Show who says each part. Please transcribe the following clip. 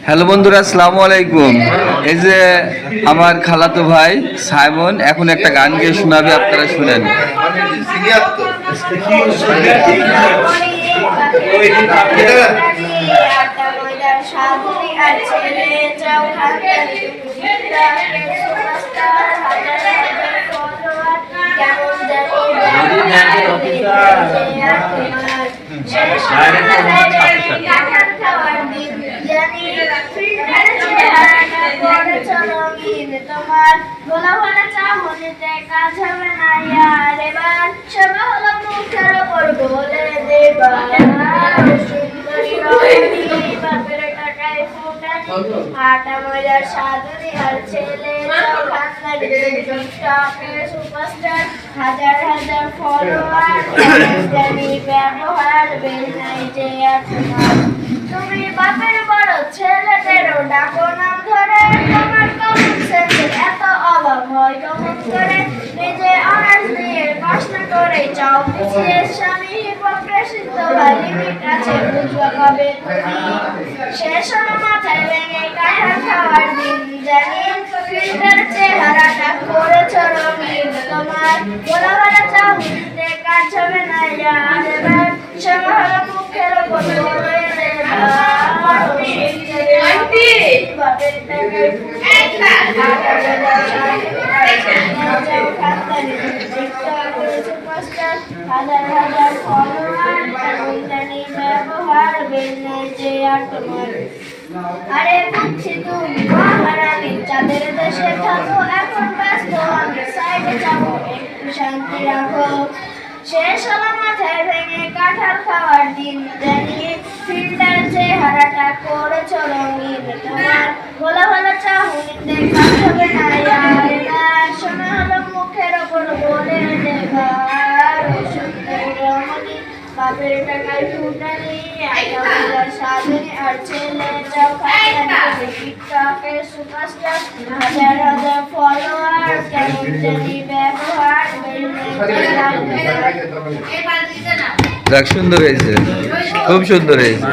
Speaker 1: Hello বন্ধুরা, আসসালামু আলাইকুম। এই যে আমার খালাতো ভাই সাইমন এখন একটা গান গেয়ে শোনাবে, আপনারা শুনেন।
Speaker 2: তোমার বলা বলা চাহনিতে কাজ হবে না ইয়ার, এবার সবাই হলো মুখের ওপর বলে দেবা বাপের টাকায় ফুটানি আটা মজার সাধুরি আর ছেলে সুপারস্টার, হাজার হাজার ফলোয়ার, জানি ব্যবহার বেল নাই যে তোমার। তুমি বাপের বড় ছেলেদেরও ডাকো নাম ধরে, তোমার কমন সেন্সের এত অভাব হয় কমন করে, নিজে অনার্স নিয়ে প্রশ্ন করে চাও পিছিয়ে স্বামী প্রকাশিত হয় লিমিট আছে, বুঝবা কবে তুমি শেষ হলো মাথায় ভেঙে কাঁঠাল খাওয়ার দিন, জানি ফিল্টার চেহারাটা করেছ রঙিন, তোমার বলা বলা চাও দিতে কাজ হবে না ইয়ার, এবার সবাই হলো মুখের ওপর বলে হাজার হাজার ফলোয়ার, ব্যবহার বেল নাই যে আর তোমার। আরে বুঝছি তুমি মহারানী চাঁদের দেশে থাকো, এখন ব্যস্ত আমি সাইডে যাবো, একটু শান্তি রাখো। শেষ হলো মাথায় ভেঙে কাঁঠাল খাওয়ার দিন, জানিয়ে ফিল্টার চেহারাটা করেছ রঙিন, তোমার বলা ভালো চাহুনিতে কাজ হবে না ইয়ার, শোনা হলো মুখের ওপর বলে দেবার সুন্দর রমণী বাপের টাকায় ফুটানি সাধনী আর ছেলে যাও খাতানি টিকটকের সুপারস্টার, হাজার হাজার ফলোয়ার, কেমন জানি ব্যবহার
Speaker 1: সুন্দর হয়েছে, খুব সুন্দর হয়েছে।